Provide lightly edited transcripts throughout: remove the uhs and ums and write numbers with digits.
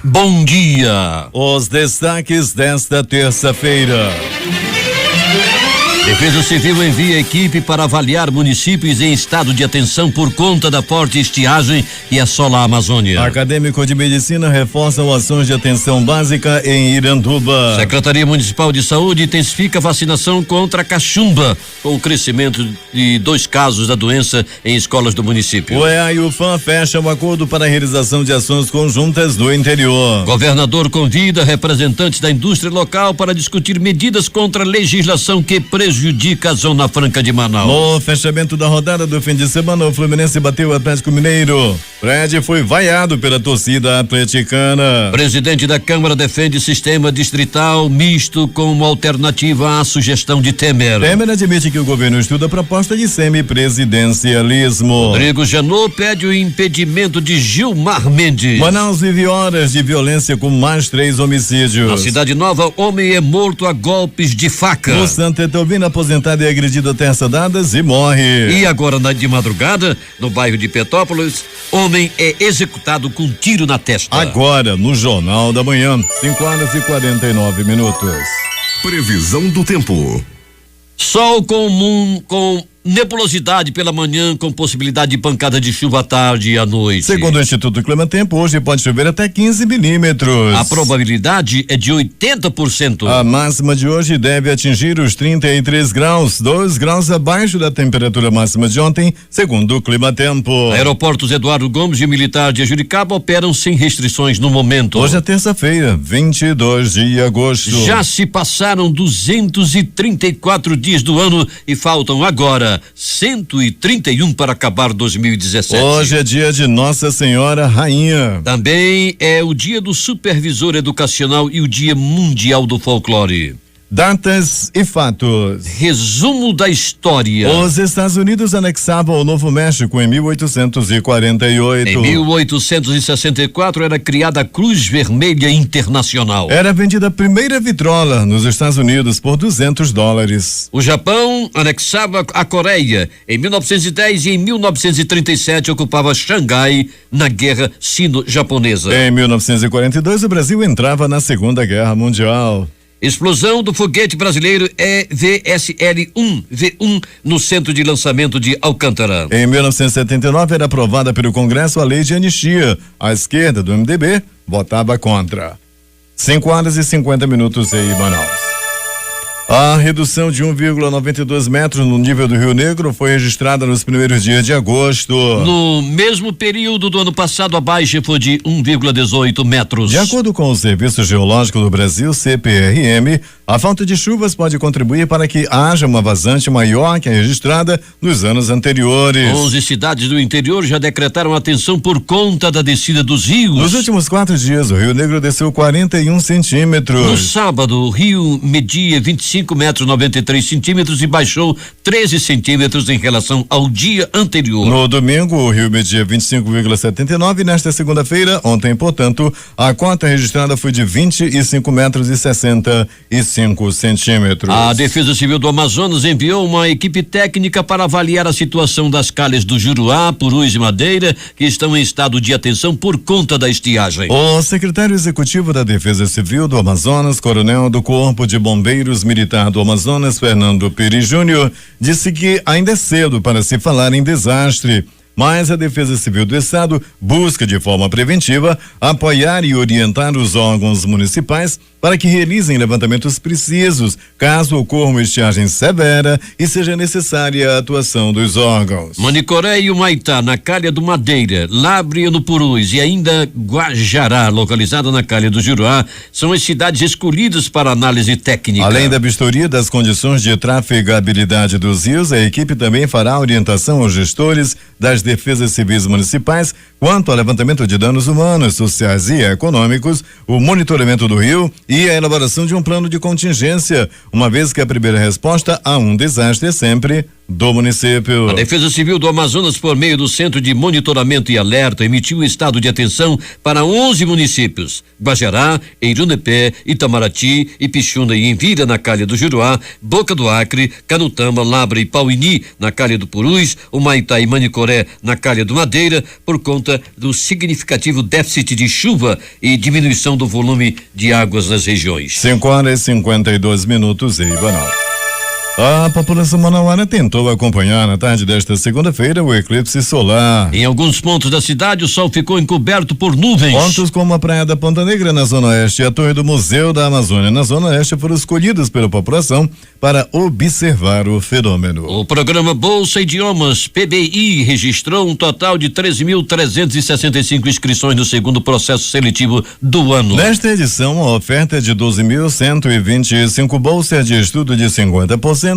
Bom dia! Os destaques desta terça-feira. Defesa Civil envia equipe para avaliar municípios em estado de atenção por conta da forte estiagem e assola a Amazônia. Acadêmico de Medicina reforça ações de atenção básica em Iranduba. Secretaria Municipal de Saúde intensifica a vacinação contra a cachumba, com o crescimento de 2 casos da doença em escolas do município. O EA e o FAM fecham um acordo para a realização de ações conjuntas do interior. Governador convida representantes da indústria local para discutir medidas contra a legislação que prejudica a Zona Franca de Manaus. No fechamento da rodada do fim de semana, o Fluminense bateu o Atlético Mineiro. Fred foi vaiado pela torcida atleticana. Presidente da Câmara defende sistema distrital misto como alternativa à sugestão de Temer. Temer admite que o governo estuda a proposta de semipresidencialismo. Rodrigo Janot pede o impedimento de Gilmar Mendes. Manaus vive horas de violência com mais 3 homicídios. Na Cidade Nova, homem é morto a golpes de faca. No Santa Etelvina, aposentado é agredido a terça dadas e morre. E agora, de madrugada, no bairro de Petópolis, homem é executado com tiro na testa. Agora, no Jornal da Manhã, 5:49. Previsão do tempo. Sol com nebulosidade pela manhã, com possibilidade de pancada de chuva à tarde e à noite. Segundo o Instituto Climatempo, hoje pode chover até 15 milímetros. A probabilidade é de 80%. A máxima de hoje deve atingir os 33 graus, 2 graus abaixo da temperatura máxima de ontem, segundo o Climatempo. Aeroportos Eduardo Gomes e Militar de Juricaba operam sem restrições no momento. Hoje é terça-feira, 22 de agosto. Já se passaram 234 dias do ano e faltam agora 131 para acabar 2017. Hoje é dia de Nossa Senhora Rainha. Também é o dia do supervisor educacional e o dia mundial do folclore. Datas e fatos. Resumo da história. Os Estados Unidos anexavam o Novo México em 1848. Em 1864 era criada a Cruz Vermelha Internacional. Era vendida a primeira vitrola nos Estados Unidos por $200. O Japão anexava a Coreia. Em 1910 e em 1937 ocupava Xangai na Guerra Sino-Japonesa. Em 1942 o Brasil entrava na Segunda Guerra Mundial. Explosão do foguete brasileiro VSL-1 V1 no centro de lançamento de Alcântara. Em 1979 era aprovada pelo Congresso a lei de anistia. A esquerda do MDB votava contra. 5:50 em Manaus. A redução de 1,92 metros no nível do Rio Negro foi registrada nos primeiros dias de agosto. No mesmo período do ano passado, a baixa foi de 1,18 metros. De acordo com o Serviço Geológico do Brasil, CPRM, a falta de chuvas pode contribuir para que haja uma vazante maior que a registrada nos anos anteriores. 11 cidades do interior já decretaram atenção por conta da descida dos rios. Nos últimos 4 dias, o Rio Negro desceu 41 centímetros. No sábado, o rio media 25,93 metros e baixou 13 centímetros em relação ao dia anterior. No domingo, o rio media 25,79 e nesta segunda-feira, ontem, portanto, a cota registrada foi de 25,65 centímetros. A Defesa Civil do Amazonas enviou uma equipe técnica para avaliar a situação das calhas do Juruá, Purus e Madeira, que estão em estado de atenção por conta da estiagem. O secretário executivo da Defesa Civil do Amazonas, coronel do Corpo de Bombeiros Militar do Amazonas, Fernando Pires Júnior, disse que ainda é cedo para se falar em desastre, mas a Defesa Civil do Estado busca de forma preventiva apoiar e orientar os órgãos municipais para que realizem levantamentos precisos caso ocorra uma estiagem severa e seja necessária a atuação dos órgãos. Manicoré e Humaitá, na calha do Madeira, Lábrea no Purus e ainda Guajará, localizada na calha do Juruá, são as cidades escolhidas para análise técnica. Além da vistoria das condições de trafegabilidade dos rios, a equipe também fará orientação aos gestores das defesas civis municipais quanto ao levantamento de danos humanos, sociais e econômicos, o monitoramento do rio e a elaboração de um plano de contingência, uma vez que a primeira resposta a um desastre é sempre do município. A Defesa Civil do Amazonas, por meio do Centro de Monitoramento e Alerta, emitiu estado de atenção para 11 municípios: Guajará, Eirunepé, Itamaraty, Ipixuna e Envira, na Calha do Juruá, Boca do Acre, Canutama, Labra e Pauini, na Calha do Purus, Humaitá e Manicoré, na Calha do Madeira, por conta do significativo déficit de chuva e diminuição do volume de águas nas regiões. 5h52 em Banal. A população manauara tentou acompanhar na tarde desta segunda-feira o eclipse solar. Em alguns pontos da cidade, o sol ficou encoberto por nuvens. Pontos como a Praia da Ponta Negra, na Zona Oeste, e a Torre do Museu da Amazônia, na Zona Oeste, foram escolhidos pela população para observar o fenômeno. O programa Bolsa Idiomas, PBI, registrou um total de 13.365 inscrições no segundo processo seletivo do ano. Nesta edição, a oferta é de 12.125 bolsas de estudo de 50%,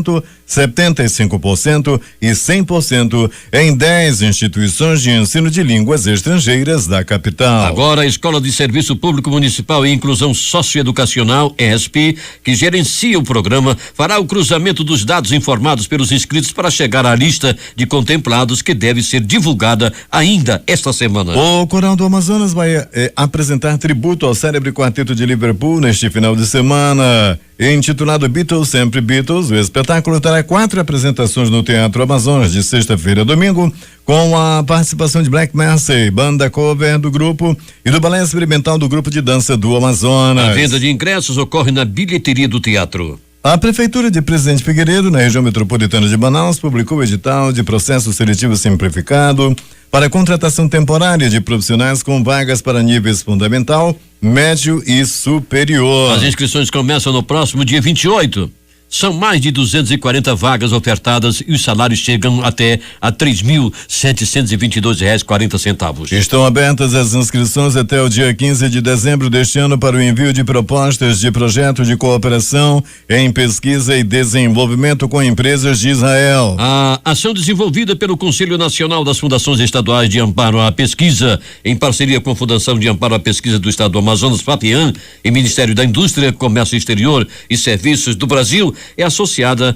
75% e 100% em 10 instituições de ensino de línguas estrangeiras da capital. Agora, a Escola de Serviço Público Municipal e Inclusão Socioeducacional, ESP, que gerencia o programa, fará o cruzamento dos dados informados pelos inscritos para chegar à lista de contemplados, que deve ser divulgada ainda esta semana. O Coral do Amazonas vai apresentar tributo ao célebre quarteto de Liverpool neste final de semana. Intitulado Beatles Sempre Beatles, o espetáculo terá 4 apresentações no Teatro Amazonas de sexta-feira a domingo, com a participação de Black Mercy, banda cover do grupo, e do Balé Experimental do Grupo de Dança do Amazonas. A venda de ingressos ocorre na bilheteria do teatro. A Prefeitura de Presidente Figueiredo, na região metropolitana de Manaus, publicou o edital de processo seletivo simplificado para contratação temporária de profissionais com vagas para níveis fundamental, médio e superior. As inscrições começam no próximo dia 28. São mais de 240 vagas ofertadas e os salários chegam até a R$3.722,40. Estão abertas as inscrições até o dia 15 de dezembro deste ano para o envio de propostas de projeto de cooperação em pesquisa e desenvolvimento com empresas de Israel. A ação desenvolvida pelo Conselho Nacional das Fundações Estaduais de Amparo à Pesquisa, em parceria com a Fundação de Amparo à Pesquisa do Estado do Amazonas, FAPIAN, e Ministério da Indústria, Comércio Exterior e Serviços do Brasil, é associada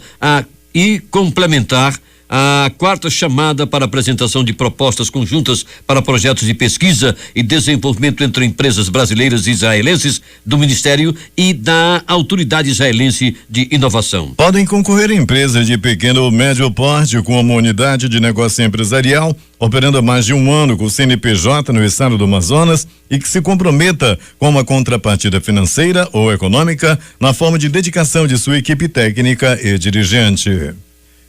e complementar a 4ª chamada para apresentação de propostas conjuntas para projetos de pesquisa e desenvolvimento entre empresas brasileiras e israelenses do Ministério e da Autoridade Israelense de Inovação. Podem concorrer empresas de pequeno ou médio porte com uma unidade de negócio empresarial operando há mais de um ano com o CNPJ no estado do Amazonas e que se comprometa com uma contrapartida financeira ou econômica na forma de dedicação de sua equipe técnica e dirigente.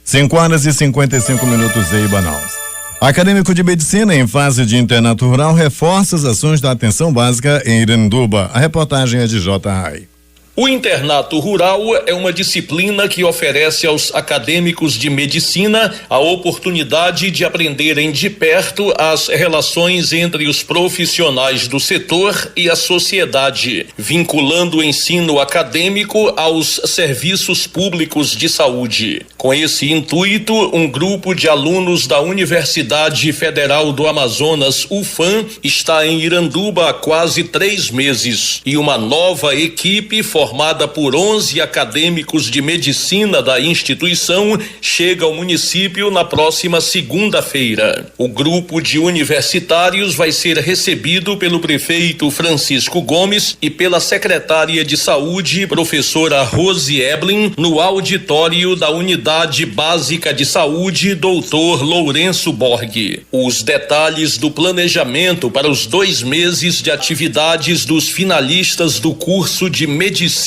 5h55 em Manaus. Acadêmico de Medicina em fase de internato rural reforça as ações da atenção básica em Iranduba. A reportagem é de J. Rai. O internato rural é uma disciplina que oferece aos acadêmicos de medicina a oportunidade de aprenderem de perto as relações entre os profissionais do setor e a sociedade, vinculando o ensino acadêmico aos serviços públicos de saúde. Com esse intuito, um grupo de alunos da Universidade Federal do Amazonas, UFAM, está em Iranduba há quase 3 meses e uma nova equipe formada por 11 acadêmicos de medicina da instituição, chega ao município na próxima segunda-feira. O grupo de universitários vai ser recebido pelo prefeito Francisco Gomes e pela secretária de saúde, professora Rose Eblin, no auditório da Unidade Básica de Saúde, Dr. Lourenço Borg. Os detalhes do planejamento para os 2 meses de atividades dos finalistas do curso de medicina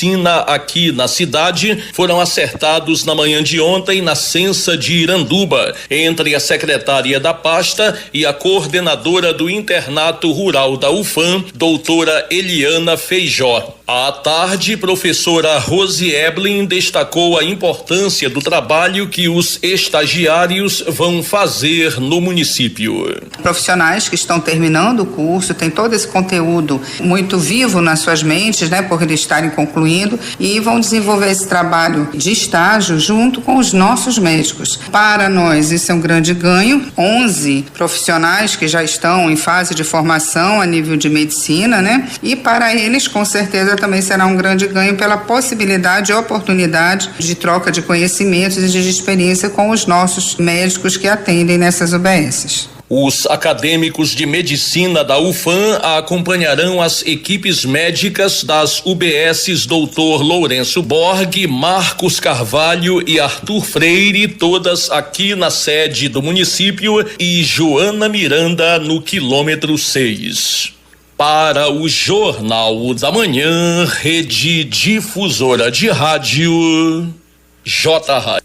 aqui na cidade foram acertados na manhã de ontem na Censa de Iranduba, entre a secretária da pasta e a coordenadora do internato rural da UFAM, doutora Eliana Feijó. À tarde, professora Rose Eblin destacou a importância do trabalho que os estagiários vão fazer no município. Profissionais que estão terminando o curso têm todo esse conteúdo muito vivo nas suas mentes, por eles estarem com concluindo, e vão desenvolver esse trabalho de estágio junto com os nossos médicos. Para nós, isso é um grande ganho. 11 profissionais que já estão em fase de formação a nível de medicina, né? E para eles, com certeza, também será um grande ganho pela possibilidade e oportunidade de troca de conhecimentos e de experiência com os nossos médicos que atendem nessas UBSs. Os acadêmicos de medicina da UFAM acompanharão as equipes médicas das UBSs Dr. Lourenço Borg, Marcos Carvalho e Arthur Freire, todas aqui na sede do município, e Joana Miranda no quilômetro 6. Para o Jornal da Manhã, Rede Difusora de Rádio, J.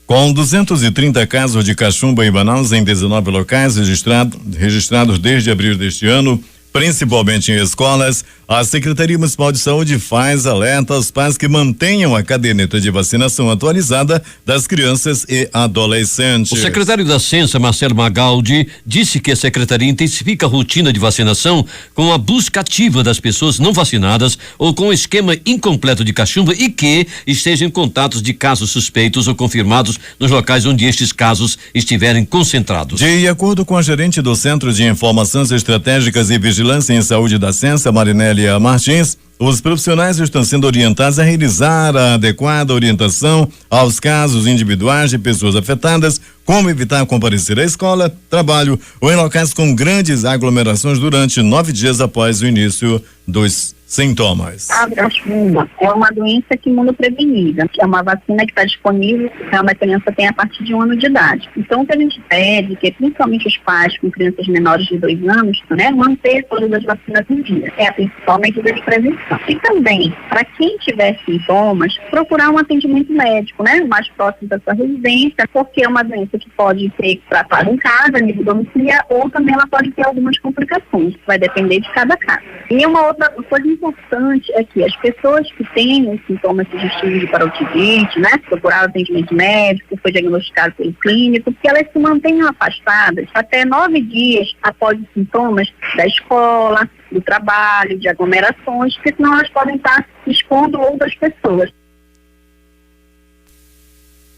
Com 230 casos de cachumba em Manaus em 19 locais registrados desde abril deste ano, principalmente em escolas, a Secretaria Municipal de Saúde faz alerta aos pais que mantenham a caderneta de vacinação atualizada das crianças e adolescentes. O secretário da Ciência, Marcelo Magaldi, disse que a secretaria intensifica a rotina de vacinação com a busca ativa das pessoas não vacinadas ou com esquema incompleto de cachumba e que estejam em contatos de casos suspeitos ou confirmados nos locais onde estes casos estiverem concentrados. De acordo com a gerente do Centro de Informações Estratégicas e Vigilância em Saúde da Ciência, Marinélia Martins, os profissionais estão sendo orientados a realizar a adequada orientação aos casos individuais de pessoas afetadas, como evitar comparecer à escola, trabalho ou em locais com grandes aglomerações durante 9 dias após o início dos sintomas. A cachumba é uma doença imunoprevenível, que é uma vacina que está disponível para uma criança tem a partir de 1 ano de idade. Então, o que a gente pede, que principalmente os pais com crianças menores de 2 anos, né, manter todas as vacinas em dia, principalmente das de prevenção. E também, para quem tiver sintomas, procurar um atendimento médico, né, mais próximo da sua residência, porque é uma doença que pode ser tratada em casa, a nível domiciliar, ou também ela pode ter algumas complicações, vai depender de cada caso. E uma outra coisa importante é que as pessoas que têm os sintomas sugestivos de paroxídite, né, procurar atendimento médico, foi diagnosticado pelo clínico, que elas se mantenham afastadas até 9 dias após os sintomas da escola, do trabalho, de aglomerações, porque senão elas podem estar expondo outras pessoas.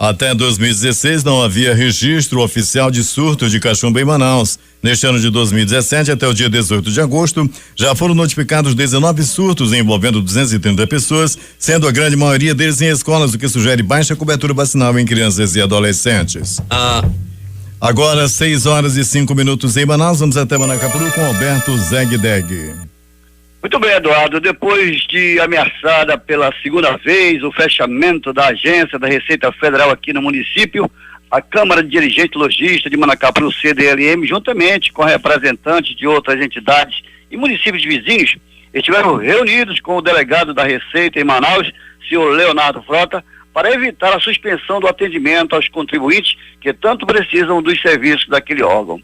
Até 2016 não havia registro oficial de surto de cachumba em Manaus. Neste ano de 2017, até o dia 18 de agosto, já foram notificados 19 surtos envolvendo 230 pessoas, sendo a grande maioria deles em escolas, o que sugere baixa cobertura vacinal em crianças e adolescentes. Agora, 6h05 em Manaus, vamos até Manacapuru com Alberto Zegdeg. Muito bem, Eduardo. Depois de ameaçada pela segunda vez o fechamento da agência da Receita Federal aqui no município, a Câmara de Dirigentes Lojistas de Manacapuru, CDLM, juntamente com representantes de outras entidades e municípios vizinhos, estiveram reunidos com o delegado da Receita em Manaus, senhor Leonardo Frota, para evitar a suspensão do atendimento aos contribuintes que tanto precisam dos serviços daquele órgão.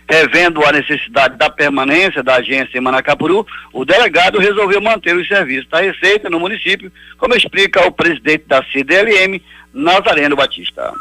Revendo a necessidade da permanência da agência em Manacapuru, o delegado resolveu manter os serviços da Receita no município, como explica o presidente da CDLM, Nazareno Batista.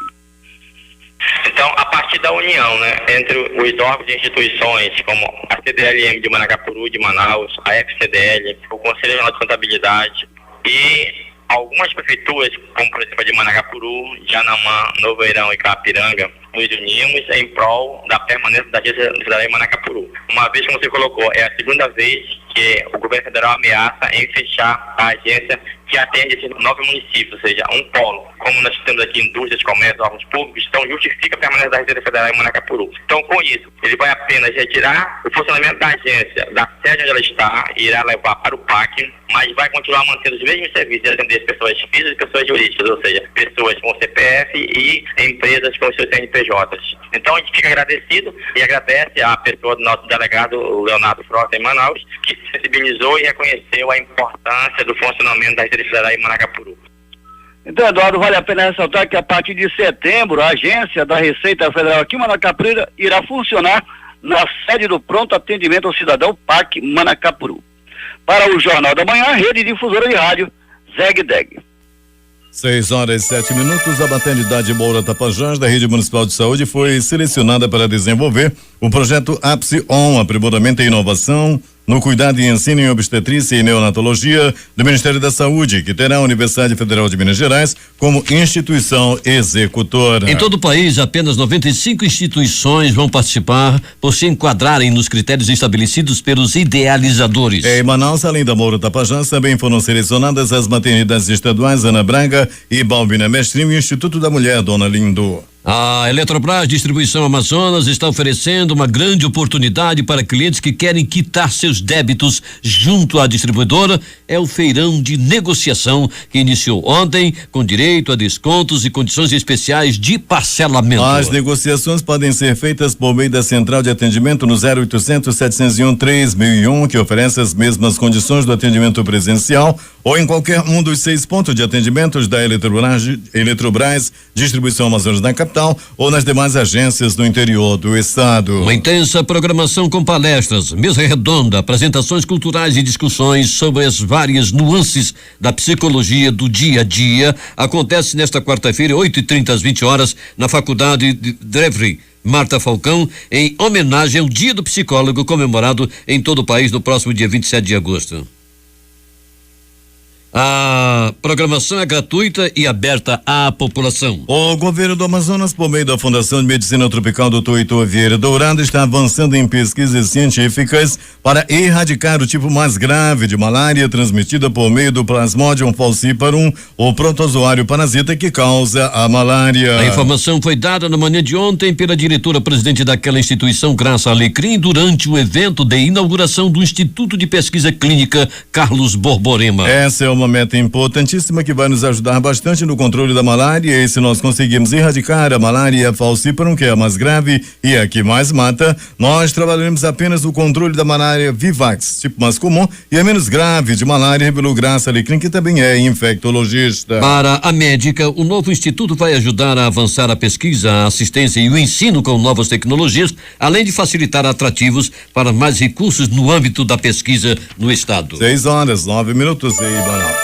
Então, a partir da união, né, entre os órgãos e instituições, como a CDLM de Manacapuru, de Manaus, a FCDL, o Conselho Regional de Contabilidade e algumas prefeituras, como por exemplo a de Manacapuru, Janamã, Novo Eirão e Capiranga, nos unimos em prol da permanência da agência federal em Manacapuru. Uma vez, como você colocou, é a segunda vez que o governo federal ameaça em fechar a agência que atende esses 9 municípios, ou seja, um polo. Como nós temos aqui indústrias, comércio, órgãos públicos, então justifica a permanência da Receita Federal em Manacapuru. Então, com isso, ele vai apenas retirar o funcionamento da agência da sede onde ela está e irá levar para o PAC, mas vai continuar mantendo os mesmos serviços de atender pessoas físicas e pessoas jurídicas, ou seja, pessoas com CPF e empresas com seus CNPJs. Então, a gente fica agradecido e agradece a pessoa do nosso delegado, o Leonardo Frota, em Manaus, que se sensibilizou e reconheceu a importância do funcionamento da Receita Federal em Manacapuru. Então, Eduardo, vale a pena ressaltar que a partir de setembro, a agência da Receita Federal aqui em Manacapuru irá funcionar na sede do Pronto Atendimento ao Cidadão, PAC Manacapuru. Para o Jornal da Manhã, Rede Difusora de Rádio, Zegdeg. 6h07, a maternidade Moura Tapajós da Rede Municipal de Saúde foi selecionada para desenvolver o projeto Ápice On, aprimoramento e inovação no Cuidado e Ensino em Obstetrícia e Neonatologia do Ministério da Saúde, que terá a Universidade Federal de Minas Gerais como instituição executora. Em todo o país, apenas 95 instituições vão participar por se enquadrarem nos critérios estabelecidos pelos idealizadores. Em Manaus, além da Moura Tapajós, também foram selecionadas as maternidades estaduais Ana Braga e Balbina Mestrinho e o Instituto da Mulher Dona Lindo. A Eletrobras Distribuição Amazonas está oferecendo uma grande oportunidade para clientes que querem quitar seus débitos junto à distribuidora. É o feirão de negociação que iniciou ontem com direito a descontos e condições especiais de parcelamento. As negociações podem ser feitas por meio da central de atendimento no 0800 701 3001, que oferece as mesmas condições do atendimento presencial, ou em qualquer um dos 6 pontos de atendimentos da Eletrobras Distribuição Amazonas na capital ou nas demais agências do interior do estado. Uma intensa programação com palestras, mesa redonda, apresentações culturais e discussões sobre as várias nuances da psicologia do dia a dia acontece nesta quarta-feira, 8h30 às 20h, na Faculdade de Drevry Marta Falcão, em homenagem ao Dia do Psicólogo, comemorado em todo o país no próximo dia 27 de agosto. A programação é gratuita e aberta à população. O governo do Amazonas, por meio da Fundação de Medicina Tropical Dr. Heitor Vieira Dourado, está avançando em pesquisas científicas para erradicar o tipo mais grave de malária transmitida por meio do Plasmodium falciparum, o protozoário parasita que causa a malária. A informação foi dada na manhã de ontem pela diretora-presidente daquela instituição, Graça Alecrim, durante o evento de inauguração do Instituto de Pesquisa Clínica Carlos Borborema. Essa é uma meta importantíssima que vai nos ajudar bastante no controle da malária, e se nós conseguirmos erradicar a malária falciparum, que é a mais grave e a que mais mata, nós trabalharemos apenas no controle da malária vivax, tipo mais comum e a menos grave de malária, revelou Graça Alecrim, que também é infectologista. Para a médica, o novo instituto vai ajudar a avançar a pesquisa, a assistência e o ensino com novas tecnologias, além de facilitar atrativos para mais recursos no âmbito da pesquisa no estado. 6h09 em Manaus.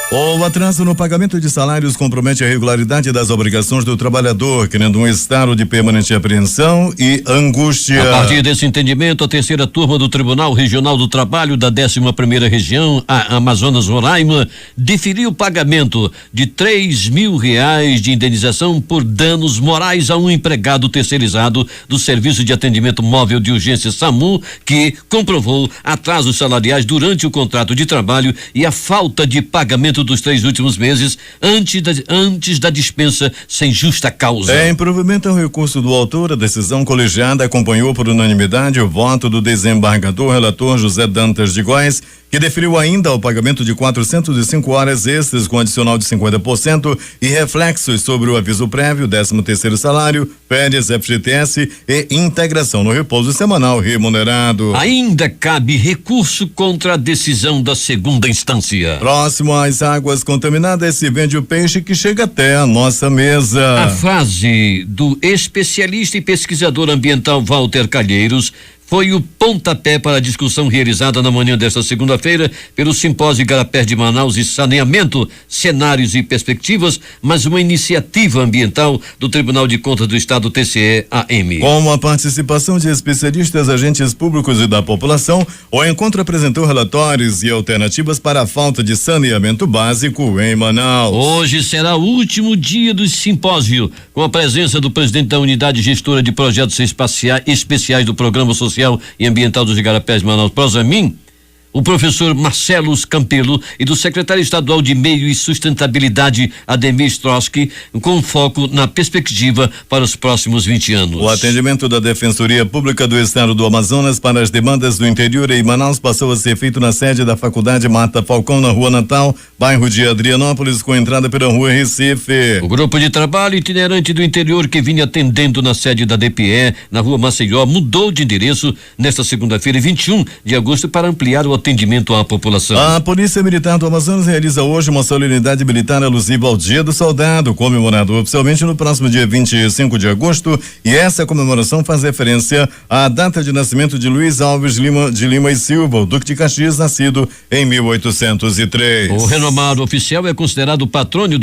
O atraso no pagamento de salários compromete a regularidade das obrigações do trabalhador, criando um estado de permanente apreensão e angústia. A partir desse entendimento, a terceira turma do Tribunal Regional do Trabalho da 11ª Região, a Amazonas Roraima, deferiu o pagamento de R$3.000 de indenização por danos morais a um empregado terceirizado do Serviço de Atendimento Móvel de Urgência SAMU, que comprovou atrasos salariais durante o contrato de trabalho e a falta de pagamento dos 3 últimos meses antes da dispensa sem justa causa. Em provimento ao recurso do autor, a decisão colegiada acompanhou por unanimidade o voto do desembargador relator José Dantas de Góes, que deferiu ainda o pagamento de 405 horas extras com adicional de 50% e reflexos sobre o aviso prévio, 13º salário, férias, FGTS e integração no repouso semanal remunerado. Ainda cabe recurso contra a decisão da segunda instância. Próximo às águas contaminadas se vende o peixe que chega até a nossa mesa. A frase do especialista e pesquisador ambiental Walter Calheiros foi o pontapé para a discussão realizada na manhã desta segunda-feira pelo Simpósio Igarapé de Manaus e Saneamento, Cenários e Perspectivas, mas uma iniciativa ambiental do Tribunal de Contas do Estado, TCE-AM. Com a participação de especialistas, agentes públicos e da população, o encontro apresentou relatórios e alternativas para a falta de saneamento básico em Manaus. Hoje será o último dia do simpósio, com a presença do presidente da Unidade Gestora de Projetos Especiais do Programa Social e Ambiental dos Igarapés de Manaus, Prosamin, o professor Marcelo Campelo, e do secretário estadual de Meio e Sustentabilidade, Ademir Stroski, com foco na perspectiva para os próximos 20 anos. O atendimento da Defensoria Pública do Estado do Amazonas para as demandas do interior em Manaus passou a ser feito na sede da Faculdade Marta Falcão, na Rua Natal, bairro de Adrianópolis, com entrada pela Rua Recife. O grupo de trabalho itinerante do interior que vinha atendendo na sede da DPE, na Rua Maceió, mudou de endereço nesta segunda-feira, 21 de agosto, para ampliar o atendimento atendimento à população. A Polícia Militar do Amazonas realiza hoje uma solenidade militar alusiva ao Dia do Soldado, comemorado oficialmente no próximo dia 25 de agosto, e essa comemoração faz referência à data de nascimento de Luiz Alves de Lima e Silva, o Duque de Caxias, nascido em 1803. O renomado oficial é considerado patrono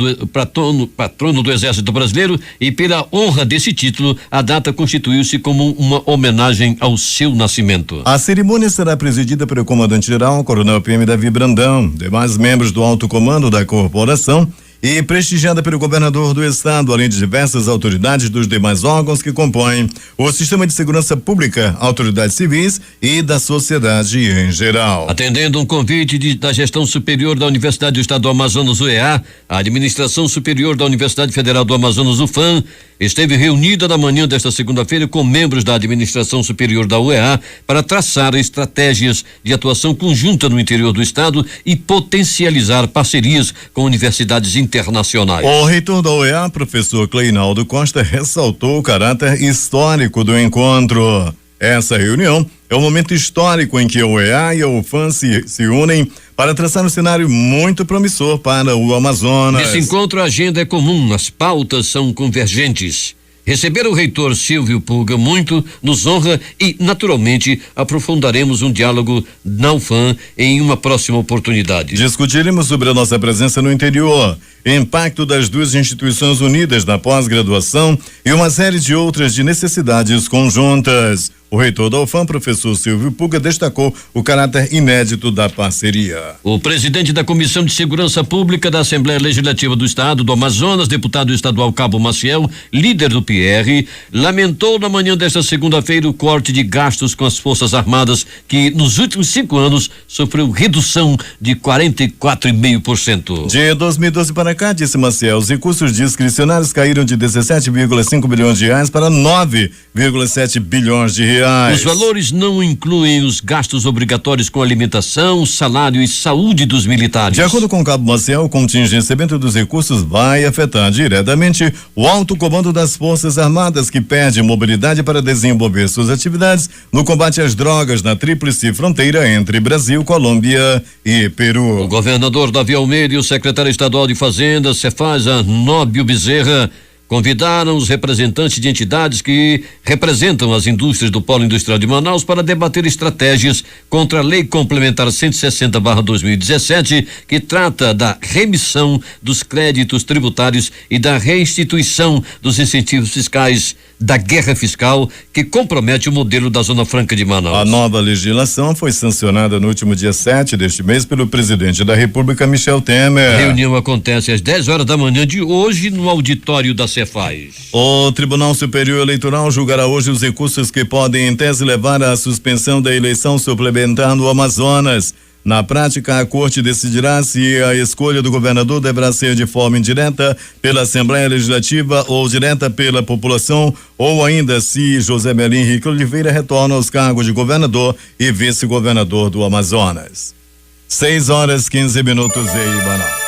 do Exército Brasileiro e pela honra desse título, a data constituiu-se como uma homenagem ao seu nascimento. A cerimônia será presidida pelo comandante-geral, Coronel PM Davi Brandão, demais membros do alto comando da corporação e prestigiada pelo governador do estado, além de diversas autoridades dos demais órgãos que compõem o sistema de segurança pública, autoridades civis e da sociedade em geral. Atendendo um convite da Gestão Superior da Universidade do Estado do Amazonas, UEA, a Administração Superior da Universidade Federal do Amazonas, UFAM, esteve reunida na manhã desta segunda-feira com membros da Administração Superior da UEA para traçar estratégias de atuação conjunta no interior do estado e potencializar parcerias com universidades internacionais. O reitor da UEA, professor Cleinaldo Costa, ressaltou o caráter histórico do encontro. Essa reunião é um momento histórico em que a UEA e a UFAM se unem para traçar um cenário muito promissor para o Amazonas. Nesse encontro, a agenda é comum, as pautas são convergentes. Receber o reitor Silvio Pulga muito nos honra e, naturalmente, aprofundaremos um diálogo na UFAM em uma próxima oportunidade. Discutiremos sobre a nossa presença no interior, impacto das duas instituições unidas na pós-graduação e uma série de outras de necessidades conjuntas. O reitor da UFAM, professor Silvio Pulga, destacou o caráter inédito da parceria. O presidente da Comissão de Segurança Pública da Assembleia Legislativa do Estado do Amazonas, deputado estadual Cabo Maciel, líder do PR, lamentou na manhã desta segunda-feira o corte de gastos com as Forças Armadas, que nos últimos 5 anos sofreu redução de 44,5%. De 2012 para cá, disse Maciel, os recursos discricionários caíram de 17,5 bilhões de reais para 9,7 bilhões de reais. Os valores não incluem os gastos obrigatórios com alimentação, salário e saúde dos militares. De acordo com o Cabo Maciel, o contingenciamento dos recursos vai afetar diretamente o alto comando das Forças Armadas, que perde mobilidade para desenvolver suas atividades no combate às drogas na tríplice fronteira entre Brasil, Colômbia e Peru. O governador Davi Almeida e o secretário estadual de Fazenda, Cefaz Anóbio Bezerra, convidaram os representantes de entidades que representam as indústrias do Polo Industrial de Manaus para debater estratégias contra a Lei Complementar 160/2017, que trata da remissão dos créditos tributários e da restituição dos incentivos fiscais da guerra fiscal, que compromete o modelo da Zona Franca de Manaus. A nova legislação foi sancionada no último dia 7 deste mês pelo presidente da República, Michel Temer. A reunião acontece às 10 horas da manhã de hoje no auditório da Cefaz. O Tribunal Superior Eleitoral julgará hoje os recursos que podem, em tese, levar à suspensão da eleição suplementar no Amazonas. Na prática, a Corte decidirá se a escolha do governador deverá ser de forma indireta pela Assembleia Legislativa ou direta pela população, ou ainda se José Melim Henrique Oliveira retorna aos cargos de governador e vice-governador do Amazonas. 6h15 em Manaus.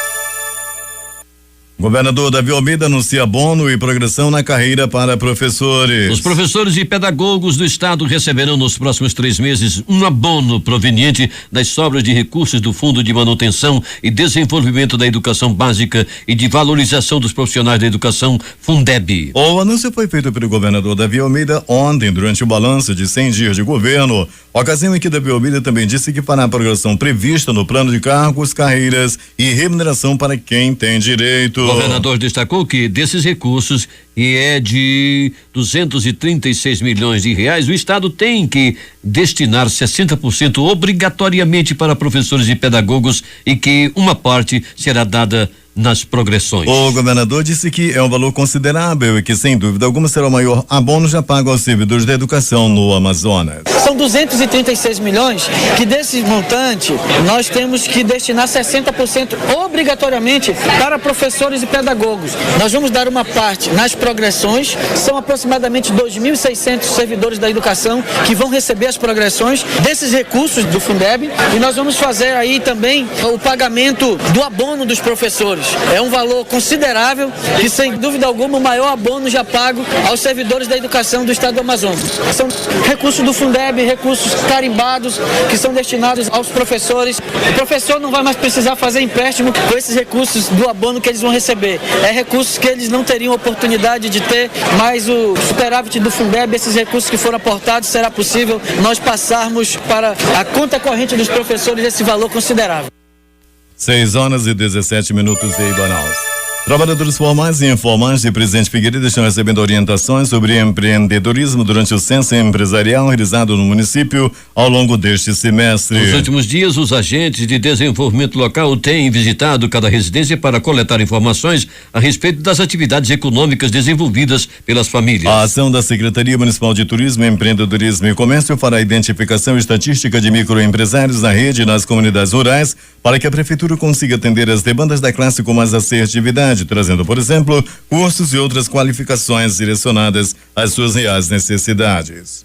Governador Davi Almeida anuncia abono e progressão na carreira para professores. Os professores e pedagogos do estado receberão nos próximos 3 meses um abono proveniente das sobras de recursos do Fundo de Manutenção e Desenvolvimento da Educação Básica e de Valorização dos Profissionais da Educação, Fundeb. O anúncio foi feito pelo governador Davi Almeida ontem, durante o balanço de 100 dias de governo, ocasião em que Davi Almeida também disse que fará a progressão prevista no plano de cargos, carreiras e remuneração para quem tem direito. O governador destacou que desses recursos, que é de 236 milhões de reais, o estado tem que destinar 60% obrigatoriamente para professores e pedagogos e que uma parte será dada nas progressões. O governador disse que é um valor considerável e que, sem dúvida alguma, será o maior abono já pago aos servidores da educação no Amazonas. São 236 milhões que desse montante nós temos que destinar 60% obrigatoriamente para professores e pedagogos. Nós vamos dar uma parte nas progressões, são aproximadamente 2.600 servidores da educação que vão receber as progressões desses recursos do Fundeb, e nós vamos fazer aí também o pagamento do abono dos professores. professores. É um valor considerável e, sem dúvida alguma, o maior abono já pago aos servidores da educação do estado do Amazonas. São recursos do Fundeb, recursos carimbados que são destinados aos professores. O professor não vai mais precisar fazer empréstimo com esses recursos do abono que eles vão receber. É recursos que eles não teriam oportunidade de ter, mas o superávit do Fundeb, esses recursos que foram aportados, será possível nós passarmos para a conta corrente dos professores esse valor considerável. 6h17 em Manaus. Trabalhadores formais e informais de Presidente Figueiredo estão recebendo orientações sobre empreendedorismo durante o censo empresarial realizado no município ao longo deste semestre. Nos últimos dias, os agentes de desenvolvimento local têm visitado cada residência para coletar informações a respeito das atividades econômicas desenvolvidas pelas famílias. A ação da Secretaria Municipal de Turismo, Empreendedorismo e Comércio fará a identificação estatística de microempresários na rede e nas comunidades rurais para que a Prefeitura consiga atender as demandas da classe com mais assertividade, trazendo, por exemplo, cursos e outras qualificações direcionadas às suas reais necessidades.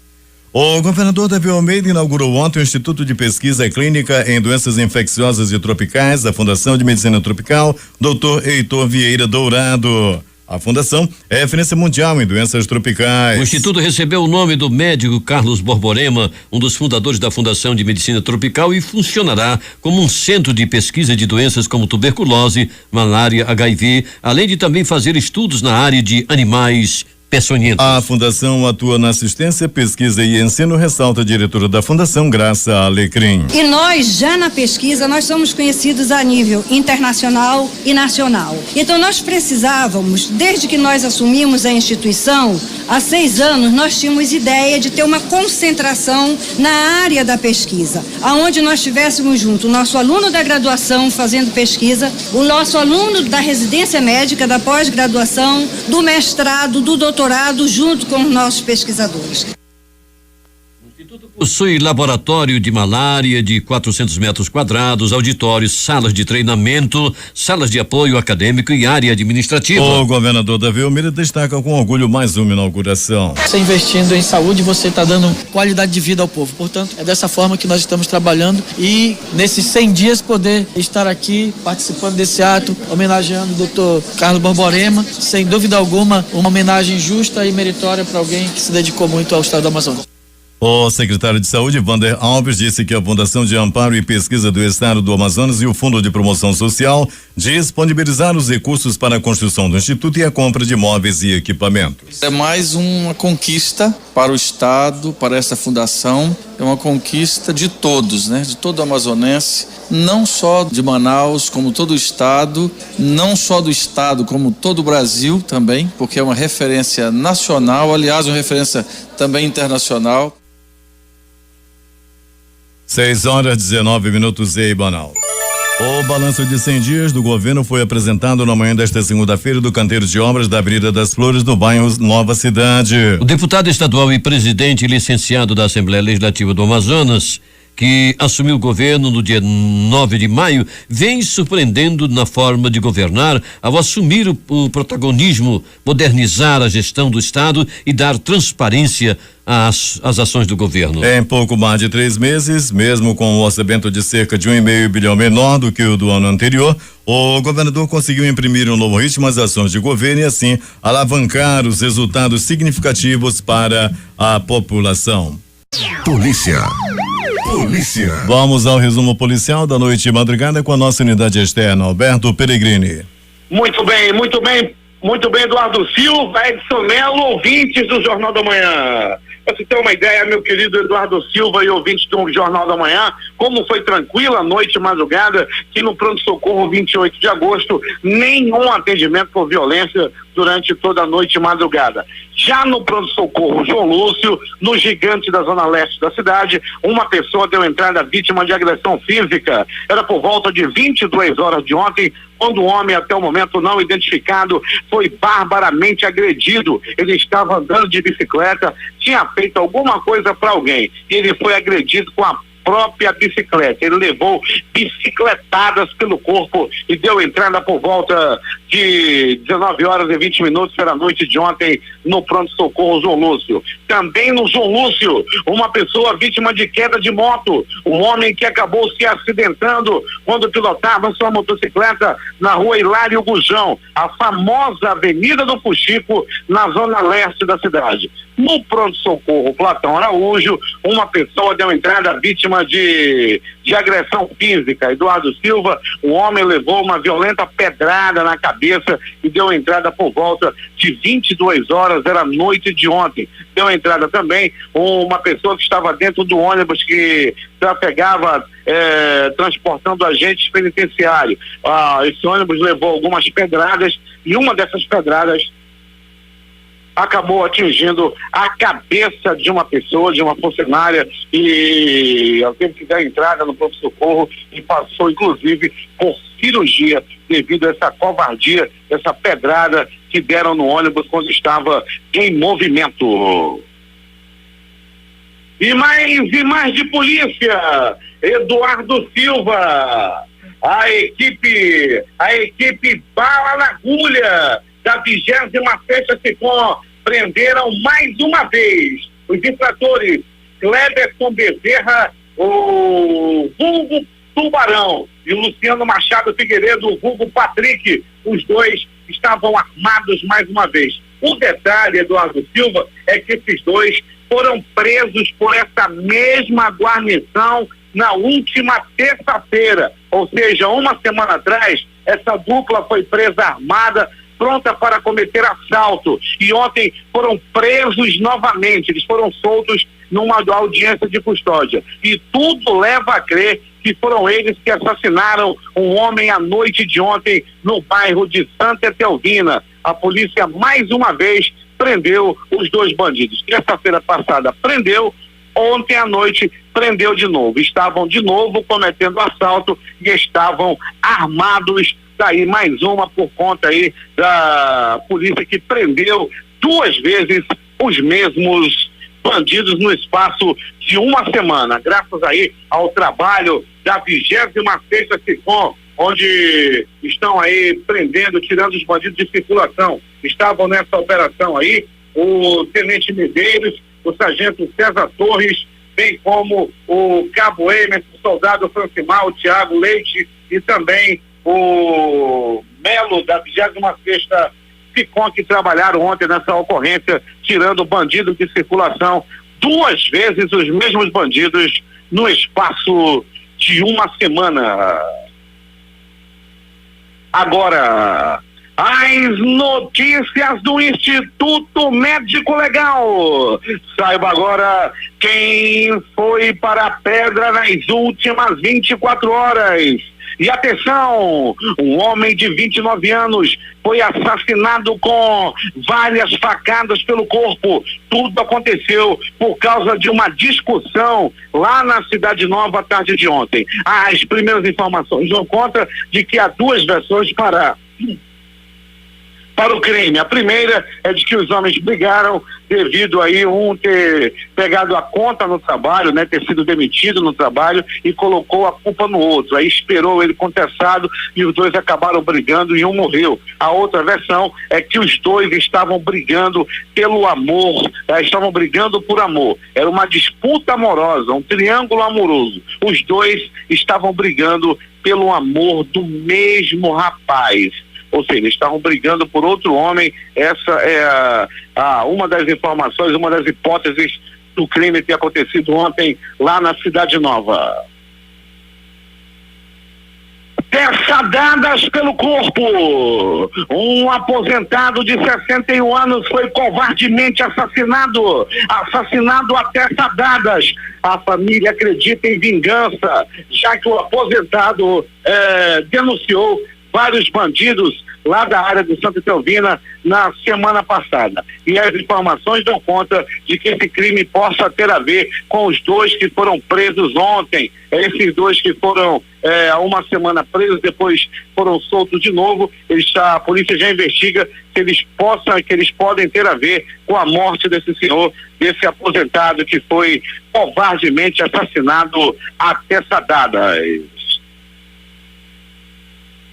O governador Davi Almeida inaugurou ontem o Instituto de Pesquisa Clínica em Doenças Infecciosas e Tropicais da Fundação de Medicina Tropical, Dr. Heitor Vieira Dourado. A fundação é referência mundial em doenças tropicais. O Instituto recebeu o nome do médico Carlos Borborema, um dos fundadores da Fundação de Medicina Tropical, e funcionará como um centro de pesquisa de doenças como tuberculose, malária, HIV, além de também fazer estudos na área de animais peçonhentos. A fundação atua na assistência, pesquisa e ensino, ressalta a diretora da fundação, Graça Alecrim. E nós, já na pesquisa, nós somos conhecidos a nível internacional e nacional. Então nós precisávamos, desde que nós assumimos a instituição, há 6 anos, nós tínhamos ideia de ter uma concentração na área da pesquisa, aonde nós tivéssemos junto o nosso aluno da graduação fazendo pesquisa, o nosso aluno da residência médica, da pós-graduação, do mestrado, do doutorado, junto com os nossos pesquisadores. Possui laboratório de malária de 400 metros quadrados, auditórios, salas de treinamento, salas de apoio acadêmico e área administrativa. O governador Davi Almeida destaca com orgulho mais uma inauguração. Você investindo em saúde, você está dando qualidade de vida ao povo. Portanto, é dessa forma que nós estamos trabalhando e nesses 100 dias poder estar aqui participando desse ato, homenageando o doutor Carlos Borborema, sem dúvida alguma, uma homenagem justa e meritória para alguém que se dedicou muito ao estado do Amazonas. O secretário de Saúde, Vander Alves, disse que a Fundação de Amparo e Pesquisa do Estado do Amazonas e o Fundo de Promoção Social disponibilizaram os recursos para a construção do Instituto e a compra de móveis e equipamentos. É mais uma conquista para o Estado, para essa fundação, é uma conquista de todos, né? De todo amazonense, não só de Manaus, como todo o Estado, não só do Estado, como todo o Brasil também, porque é uma referência nacional, aliás, uma referência também internacional. 6h19 em Manaus. O balanço de 100 dias do governo foi apresentado na manhã desta segunda-feira do canteiro de obras da Avenida das Flores, no bairro Nova Cidade. O deputado estadual e presidente licenciado da Assembleia Legislativa do Amazonas, que assumiu o governo no dia 9 de maio, vem surpreendendo na forma de governar ao assumir o protagonismo, modernizar a gestão do Estado e dar transparência às ações do governo. Em pouco mais de 3 meses, mesmo com um orçamento de cerca de 1,5 bilhão menor do que o do ano anterior, o governador conseguiu imprimir um novo ritmo às ações de governo e assim alavancar os resultados significativos para a população. Polícia. Vamos ao resumo policial da noite e madrugada com a nossa unidade externa, Alberto Peregrini. Muito bem, Eduardo Silva, Edson Melo, ouvintes do Jornal da Manhã. Pra você ter uma ideia, meu querido Eduardo Silva e ouvintes do Jornal da Manhã, como foi tranquila a noite e madrugada, que no pronto-socorro 28 de agosto, nenhum atendimento por violência durante toda a noite e madrugada. Já no pronto-socorro João Lúcio, no Gigante da Zona Leste da cidade, uma pessoa deu entrada vítima de agressão física. Era por volta de 22 horas de ontem, quando o homem, até o momento não identificado, foi barbaramente agredido. Ele estava andando de bicicleta, tinha feito alguma coisa para alguém e ele foi agredido com a própria bicicleta. Ele levou bicicletadas pelo corpo e deu entrada por volta de 19h20 pela noite de ontem no pronto-socorro João Lúcio. Também no João Lúcio, uma pessoa vítima de queda de moto, um homem que acabou se acidentando quando pilotava sua motocicleta na rua Hilário Gujão, a famosa Avenida do Fuxico, na zona leste da cidade. No pronto-socorro Platão Araújo, uma pessoa deu entrada vítima de agressão física. Eduardo Silva, um homem levou uma violenta pedrada na cabeça e deu entrada por volta de 22 horas, era noite de ontem. Deu entrada também uma pessoa que estava dentro do ônibus que trafegava transportando agentes penitenciários. Esse ônibus levou algumas pedradas e uma dessas pedradas acabou atingindo a cabeça de uma pessoa, de uma funcionária, e ela teve que dar entrada no pronto-socorro e passou, inclusive, por cirurgia devido a essa covardia, essa pedrada que deram no ônibus quando estava em movimento. E mais de polícia, Eduardo Silva, a equipe bala na agulha da 26ª SECOM prenderam mais uma vez os infratores Cleberson Bezerra, o vulgo Tubarão, e o Luciano Machado Figueiredo, o vulgo Patrick. Os dois estavam armados mais uma vez. O detalhe, Eduardo Silva, é que esses dois foram presos por essa mesma guarnição na última terça-feira, ou seja, uma semana atrás. Essa dupla foi presa armada, pronta para cometer assalto, e ontem foram presos novamente. Eles foram soltos numa audiência de custódia, e tudo leva a crer que foram eles que assassinaram um homem à noite de ontem no bairro de Santa Etelvina. A polícia mais uma vez prendeu os dois bandidos. Terça-feira passada prendeu, ontem à noite prendeu de novo. Estavam de novo cometendo assalto e estavam armados. Daí mais uma por conta aí da polícia, que prendeu 2 vezes os mesmos bandidos no espaço de uma semana, graças aí ao trabalho da 26ª SECOM, onde estão aí prendendo, tirando os bandidos de circulação. Estavam nessa operação aí o Tenente Medeiros, o Sargento César Torres, bem como o Cabo Emerson, o Soldado Francimar, o Thiago Leite e também o Melo da 26ª SECOM, que trabalharam ontem nessa ocorrência, tirando bandidos de circulação. 2 vezes os mesmos bandidos no espaço de uma semana. Agora, as notícias do Instituto Médico Legal. Saiba agora quem foi para a pedra nas últimas 24 horas. E atenção, um homem de 29 anos foi assassinado com várias facadas pelo corpo. Tudo aconteceu por causa de uma discussão lá na Cidade Nova à tarde de ontem. As primeiras informações dão conta de que há 2 versões para o crime. A primeira é de que os homens brigaram devido aí um ter pegado a conta no trabalho, né, ter sido demitido no trabalho e colocou a culpa no outro. Aí esperou ele contestado e os dois acabaram brigando e um morreu. A outra versão é que os dois estavam brigando pelo amor, estavam brigando por amor. Era uma disputa amorosa, um triângulo amoroso. Os dois estavam brigando pelo amor do mesmo rapaz. Ou seja, estavam brigando por outro homem. Essa é uma das informações, uma das hipóteses do crime ter acontecido ontem lá na Cidade Nova. Peçadadas pelo corpo. Um aposentado de 61 anos foi covardemente assassinado a peçadadas. A família acredita em vingança, já que o aposentado denunciou vários bandidos lá da área de Santa Etelvina na semana passada. E as informações dão conta de que esse crime possa ter a ver com os 2 que foram presos ontem. Esses 2 que foram há uma semana presos, depois foram soltos de novo. A polícia já investiga que eles podem ter a ver com a morte desse senhor, desse aposentado que foi covardemente assassinado a peçadadas.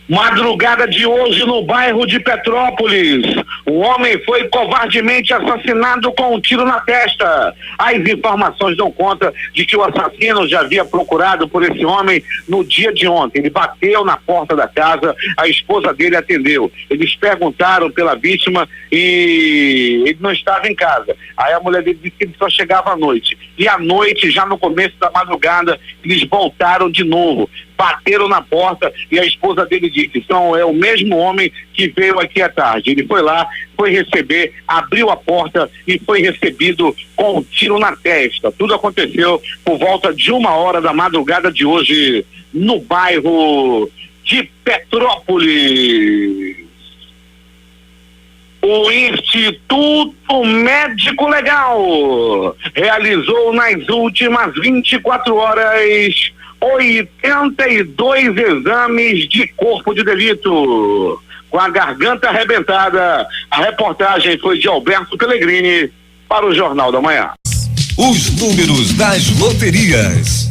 Madrugada de hoje no bairro de Petrópolis, o homem foi covardemente assassinado com um tiro na testa. As informações dão conta de que o assassino já havia procurado por esse homem no dia de ontem. Ele bateu na porta da casa, a esposa dele atendeu. Eles perguntaram pela vítima e ele não estava em casa. Aí a mulher dele disse que ele só chegava à noite. E à noite, já no começo da madrugada, eles voltaram de novo. Bateram na porta e a esposa dele disse: então é o mesmo homem que veio aqui à tarde. Ele foi lá, foi receber, abriu a porta e foi recebido com um tiro na testa. Tudo aconteceu por volta de 1h da madrugada de hoje no bairro de Petrópolis. O Instituto Médico Legal realizou nas últimas 24 horas 82 exames de corpo de delito. Com a garganta arrebentada, a reportagem foi de Alberto Pellegrini para o Jornal da Manhã. Os números das loterias.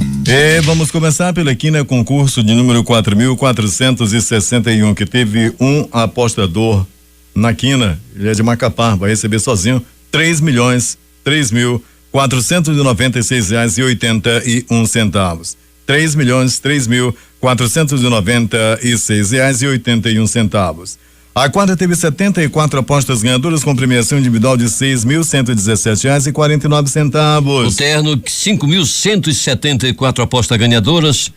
Vamos começar pela quina concurso de número 4.461, que teve um apostador na quina. Ele é de Macapá, vai receber sozinho R$3.3.496,81. R$3.3.496,81. A quadra teve 74 apostas ganhadoras com premiação individual de R$6.117,49. O terno, 5.174 apostas ganhadoras,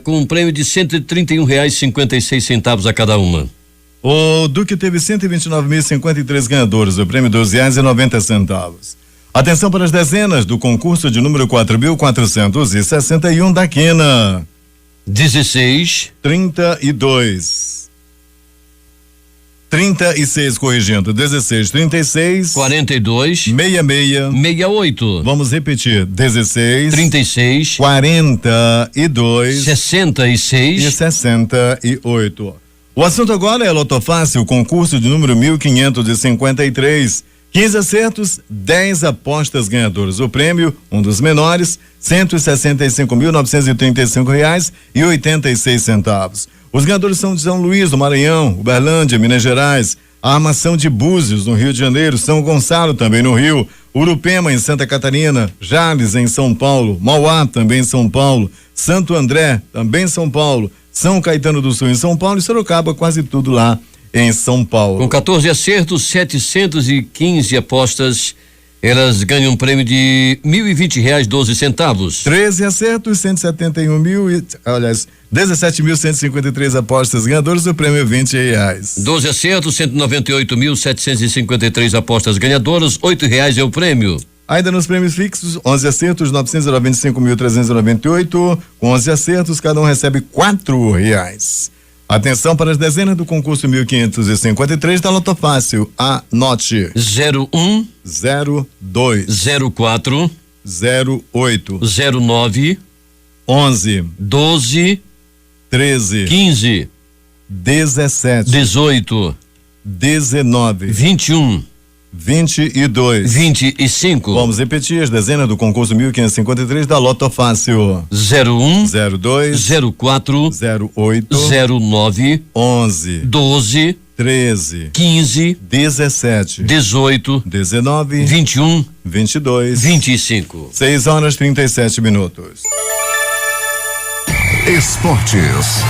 com um prêmio de R$131,56 a cada uma. O Duque teve 129.053 ganhadores, o prêmio R$12,90. Atenção para as dezenas do concurso de número 4.461 da quina. 16, 32, 36, corrigindo, 16, 36, 42, 66, 68. Vamos repetir, 16, 36, 42, 66 e 68. O assunto agora é Lotofácil, concurso de número 1553. 15 acertos, 10 apostas ganhadoras. O prêmio, um dos menores, R$165.935,86. Os ganhadores são de São Luís, do Maranhão, Uberlândia, Minas Gerais, a Armação de Búzios, no Rio de Janeiro, São Gonçalo, também no Rio, Urupema, em Santa Catarina, Jales, em São Paulo, Mauá, também em São Paulo, Santo André, também em São Paulo, São Caetano do Sul, em São Paulo, e Sorocaba, quase tudo lá em São Paulo. Com 14 acertos, 715 apostas, elas ganham um prêmio de R$1.020,12. 13 acertos, 17.153 apostas ganhadoras, o prêmio R$20. 12 acertos, 198.753 apostas ganhadoras, R$8 é o prêmio. Ainda nos prêmios fixos, 11 acertos, 995.398, com 11 acertos, cada um recebe R$4. Atenção para as dezenas do concurso 1553 da Lotofácil. Anote: 01, 02, 04, 08, 09, 11, 12, 13, 15, 17, 18, 19, 21, 22, 25. Vamos repetir as dezenas do concurso 1553 da Lotofácil. 01, 02, 04, 08, 09, 11, 12, 13, 15, 17, 18, 19, 21, 22, 25. 6h37. Esportes.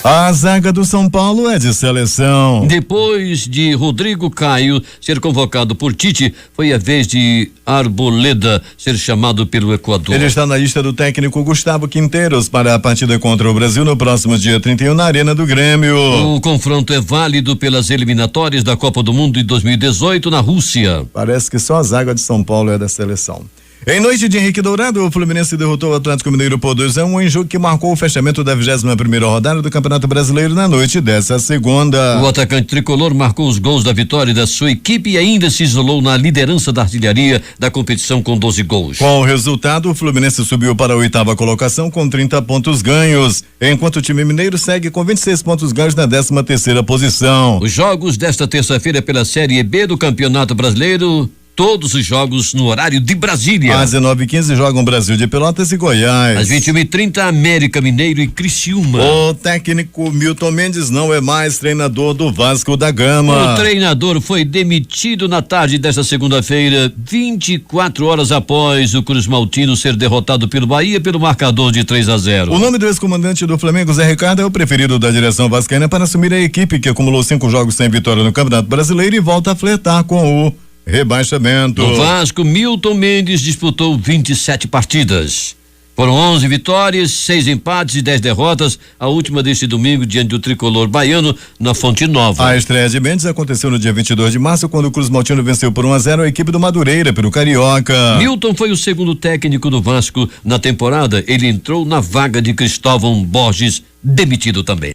A zaga do São Paulo é de seleção. Depois de Rodrigo Caio ser convocado por Tite, foi a vez de Arboleda ser chamado pelo Equador. Ele está na lista do técnico Gustavo Quinteiros para a partida contra o Brasil no próximo dia 31 na Arena do Grêmio. O confronto é válido pelas eliminatórias da Copa do Mundo de 2018 na Rússia. Parece que só a zaga de São Paulo é da seleção. Em noite de Henrique Dourado, o Fluminense derrotou o Atlético Mineiro por 2-1 em jogo que marcou o fechamento da 21ª rodada do Campeonato Brasileiro na noite dessa segunda. O atacante tricolor marcou os gols da vitória da sua equipe e ainda se isolou na liderança da artilharia da competição com 12 gols. Com o resultado, o Fluminense subiu para a 8ª colocação com 30 pontos ganhos, enquanto o time mineiro segue com 26 pontos ganhos na 13ª posição. Os jogos desta terça-feira pela Série B do Campeonato Brasileiro todos os jogos no horário de Brasília. Às 19h15 jogam Brasil de Pelotas e Goiás. Às 21h30, América Mineiro e Criciúma. O técnico Milton Mendes não é mais treinador do Vasco da Gama. O treinador foi demitido na tarde desta segunda-feira, 24 horas após o Cruz Maltino ser derrotado pelo Bahia pelo marcador de 3-0. O nome do ex-comandante do Flamengo, Zé Ricardo, é o preferido da direção vascaína para assumir a equipe que acumulou 5 jogos sem vitória no Campeonato Brasileiro e volta a flertar com o rebaixamento. No Vasco, Milton Mendes disputou 27 partidas. Foram 11 vitórias, 6 empates e 10 derrotas, a última deste domingo diante do tricolor baiano na Fonte Nova. A estreia de Mendes aconteceu no dia 22 de março, quando o Cruz Maltino venceu por 1-0 a equipe do Madureira pelo Carioca. Milton foi o segundo técnico do Vasco na temporada. Ele entrou na vaga de Cristóvão Borges, demitido também.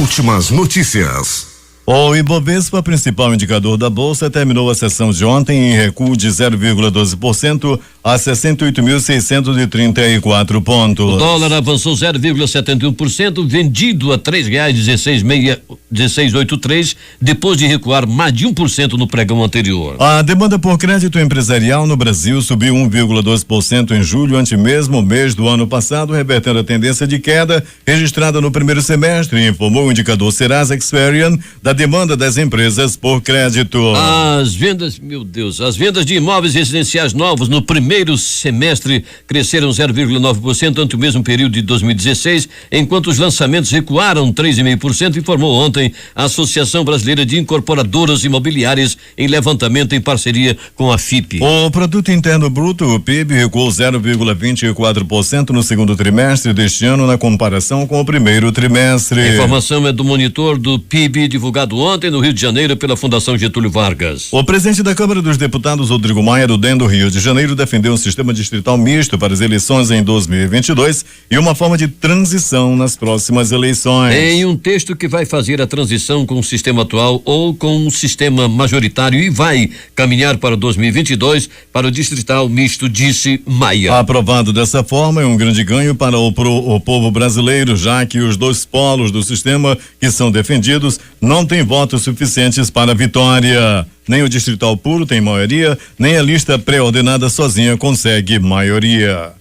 Últimas notícias. O Ibovespa, principal indicador da Bolsa, terminou a sessão de ontem em recuo de 0,12% a 68.634 pontos. O dólar avançou 0,71%, vendido a R$3,1683, depois de recuar mais de 1% no pregão anterior. A demanda por crédito empresarial no Brasil subiu 1,2% em julho, ante mesmo mês do ano passado, revertendo a tendência de queda registrada no primeiro semestre, informou o indicador Serasa Experian da demanda das empresas por crédito. As vendas de imóveis residenciais novos no primeiro semestre cresceram 0,9% ante o mesmo período de 2016, enquanto os lançamentos recuaram 3,5%, informou ontem a Associação Brasileira de Incorporadoras Imobiliárias em levantamento em parceria com a FIP. O Produto Interno Bruto, o PIB, recuou 0,24% no segundo trimestre deste ano na comparação com o primeiro trimestre. A informação é do monitor do PIB divulgado ontem no Rio de Janeiro pela Fundação Getúlio Vargas. O presidente da Câmara dos Deputados, Rodrigo Maia, do DEM do Rio de Janeiro, defendeu um sistema distrital misto para as eleições em 2022 e uma forma de transição nas próximas eleições. Em um texto que vai fazer a transição com o sistema atual ou com um sistema majoritário e vai caminhar para 2022 para o distrital misto, disse Maia. Aprovado dessa forma, é um grande ganho para o povo brasileiro, já que os dois polos do sistema que são defendidos não têm votos suficientes para a vitória. Nem o distrital puro tem maioria, nem a lista pré-ordenada sozinha consegue maioria.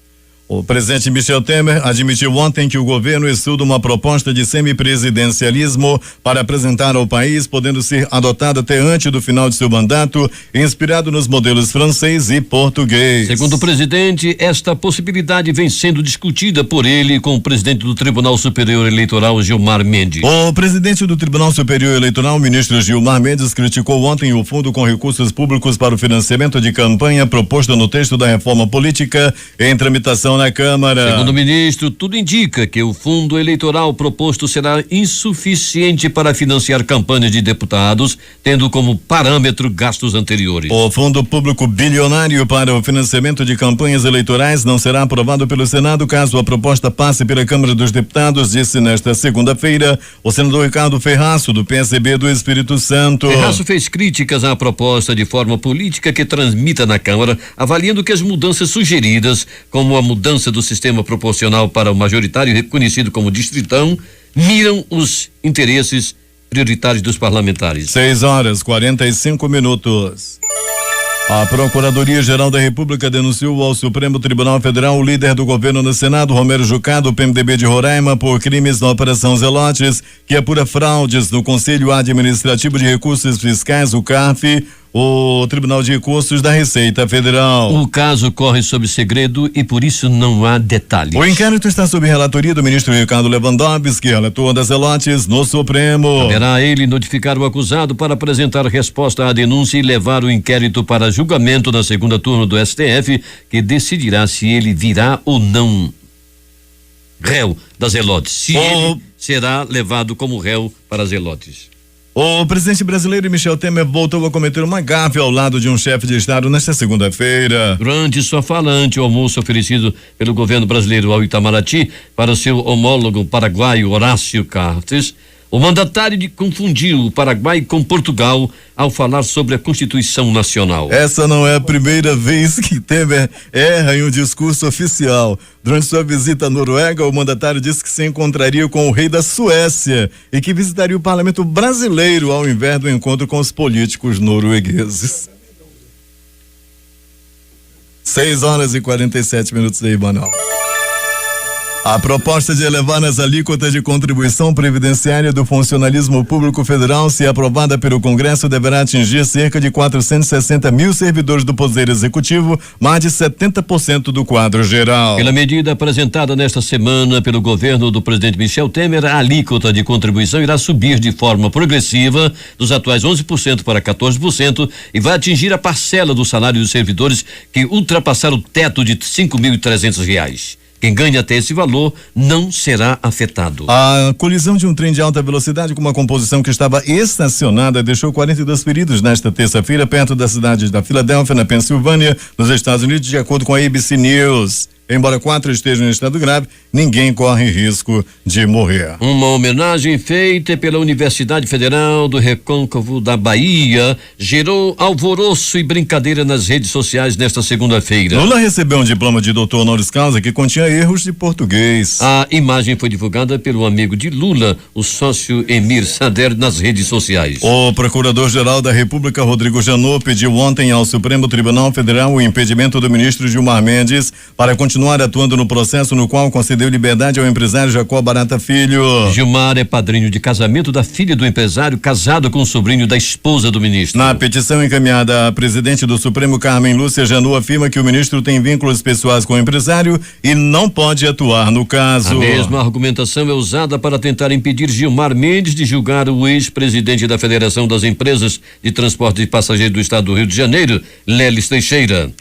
O presidente Michel Temer admitiu ontem que o governo estuda uma proposta de semipresidencialismo para apresentar ao país, podendo ser adotada até antes do final de seu mandato, inspirado nos modelos francês e português. Segundo o presidente, esta possibilidade vem sendo discutida por ele com o presidente do Tribunal Superior Eleitoral, Gilmar Mendes. O presidente do Tribunal Superior Eleitoral, ministro Gilmar Mendes, criticou ontem o fundo com recursos públicos para o financiamento de campanha proposto no texto da reforma política em tramitação na Câmara. Segundo o ministro, tudo indica que o fundo eleitoral proposto será insuficiente para financiar campanhas de deputados, tendo como parâmetro gastos anteriores. O fundo público bilionário para o financiamento de campanhas eleitorais não será aprovado pelo Senado caso a proposta passe pela Câmara dos Deputados, disse nesta segunda-feira o senador Ricardo Ferraço, do PSB do Espírito Santo. Ferraço fez críticas à proposta de forma política que transmita na Câmara, avaliando que as mudanças sugeridas, como a mudança do sistema proporcional para o majoritário reconhecido como distritão, miram os interesses prioritários dos parlamentares. 6:45. A Procuradoria-Geral da República denunciou ao Supremo Tribunal Federal o líder do governo no Senado, Romero Jucá, do PMDB de Roraima, por crimes na Operação Zelotes, que apura fraudes no Conselho Administrativo de Recursos Fiscais, o CARF, o Tribunal de Recursos da Receita Federal. O caso corre sob segredo e por isso não há detalhes. O inquérito está sob relatoria do ministro Ricardo Lewandowski, relator das Zelotes no Supremo. Caberá ele notificar o acusado para apresentar resposta à denúncia e levar o inquérito para julgamento na segunda turma do STF, que decidirá se ele virá ou não réu das Zelotes. Se ele será levado como réu para as Zelotes. O presidente brasileiro Michel Temer voltou a cometer uma gafe ao lado de um chefe de Estado nesta segunda-feira. Durante sua fala ante o almoço oferecido pelo governo brasileiro ao Itamaraty para o seu homólogo paraguaio Horácio Cartes, o mandatário confundiu o Paraguai com Portugal ao falar sobre a Constituição Nacional. Essa não é a primeira vez que Temer erra em um discurso oficial. Durante sua visita à Noruega, o mandatário disse que se encontraria com o rei da Suécia e que visitaria o parlamento brasileiro ao invés do encontro com os políticos noruegueses. 6h47 aí, Manoel. A proposta de elevar as alíquotas de contribuição previdenciária do funcionalismo público federal, se aprovada pelo Congresso, deverá atingir cerca de 460 mil servidores do Poder Executivo, mais de 70% do quadro geral. Pela medida apresentada nesta semana pelo governo do presidente Michel Temer, a alíquota de contribuição irá subir de forma progressiva dos atuais 11% para 14% e vai atingir a parcela do salário dos servidores que ultrapassar o teto de R$5.300. Quem ganha até esse valor não será afetado. A colisão de um trem de alta velocidade com uma composição que estava estacionada deixou 42 feridos nesta terça-feira perto da cidade da Filadélfia, na Pensilvânia, nos Estados Unidos, de acordo com a ABC News. Embora 4 estejam em estado grave, ninguém corre risco de morrer. Uma homenagem feita pela Universidade Federal do Recôncavo da Bahia gerou alvoroço e brincadeira nas redes sociais nesta segunda-feira. Lula recebeu um diploma de doutor honoris causa que continha erros de português. A imagem foi divulgada pelo amigo de Lula, o sócio Emir Sader, nas redes sociais. O Procurador-Geral da República, Rodrigo Janot, pediu ontem ao Supremo Tribunal Federal o impedimento do ministro Gilmar Mendes para continuar atuando no processo no qual concedeu liberdade ao empresário Jacó Barata Filho. Gilmar é padrinho de casamento da filha do empresário, casado com o sobrinho da esposa do ministro. Na petição encaminhada à presidente do Supremo, Carmen Lúcia Janot, afirma que o ministro tem vínculos pessoais com o empresário e não pode atuar no caso. A mesma argumentação é usada para tentar impedir Gilmar Mendes de julgar o ex-presidente da Federação das Empresas de Transporte de Passageiros do Estado do Rio de Janeiro, Lelis Teixeira.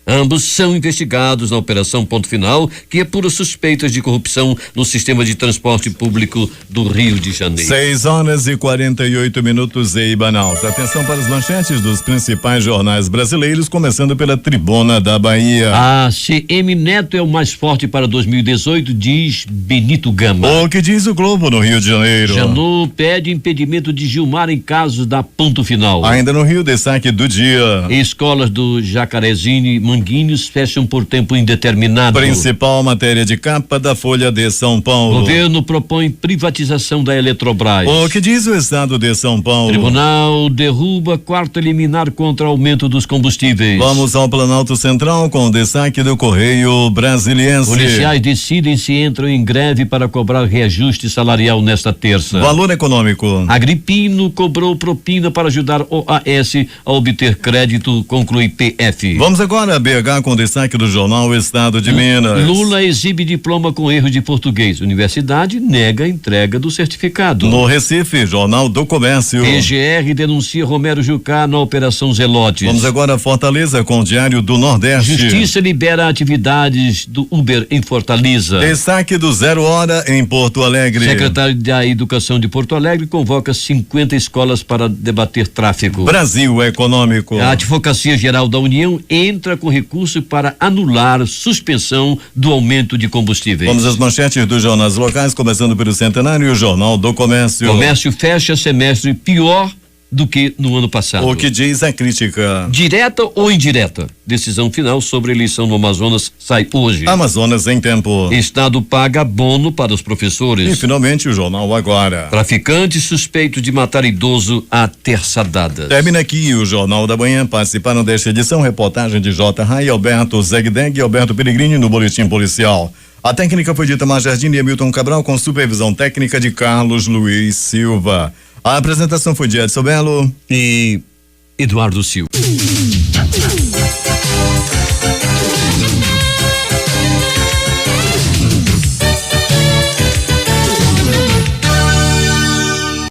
Ambos são investigados na Operação Ponto Final, que apura suspeitas de corrupção no sistema de transporte público do Rio de Janeiro. 6h48 em Manaus. Atenção para as manchetes dos principais jornais brasileiros, começando pela Tribuna da Bahia. A CM Neto é o mais forte para 2018, diz Benito Gama. O que diz o Globo no Rio de Janeiro? Janot pede impedimento de Gilmar em casos da Ponto Final. Ainda no Rio, destaque do dia. Escolas do Jacarezinho e Manguinhos fecham por tempo indeterminado. Principal matéria de capa da Folha de São Paulo. Governo propõe privatização da Eletrobras. O que diz o Estado de São Paulo? Tribunal derruba quarta liminar contra aumento dos combustíveis. Vamos ao Planalto Central com o destaque do Correio Brasiliense. Policiais decidem se entram em greve para cobrar reajuste salarial nesta terça. Valor econômico. Agripino cobrou propina para ajudar OAS a obter crédito, conclui PF. Vamos agora a BH com destaque do jornal O Estado de Minas. Lula exibe diploma com erro de português. Universidade nega a entrega do certificado. No Recife, Jornal do Comércio. PGR denuncia Romero Jucá na Operação Zelotes. Vamos agora a Fortaleza com o Diário do Nordeste. Justiça libera atividades do Uber em Fortaleza. Destaque do 0 Hora em Porto Alegre. Secretário da Educação de Porto Alegre convoca 50 escolas para debater tráfico. Brasil Econômico. A Advocacia Geral da União entra com recurso para anular suspensão do aumento de combustíveis. Vamos às manchetes dos jornais locais, começando pelo Centenário e o Jornal do Comércio. Comércio fecha semestre pior do que no ano passado. O que diz a crítica? Direta ou indireta? Decisão final sobre a eleição no Amazonas sai hoje. Amazonas em tempo. Estado paga abono para os professores. E finalmente o Jornal Agora. Traficante suspeito de matar idoso a terçadadas. Termina aqui o Jornal da Manhã. Participaram desta edição reportagem de J. Rai, Alberto Zegdeg e Alberto Peregrini no Boletim Policial. A técnica foi de Itamar Jardim e Hamilton Cabral com supervisão técnica de Carlos Luiz Silva. A apresentação foi de Edson Belo e Eduardo Silva.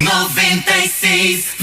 Noventa e seis.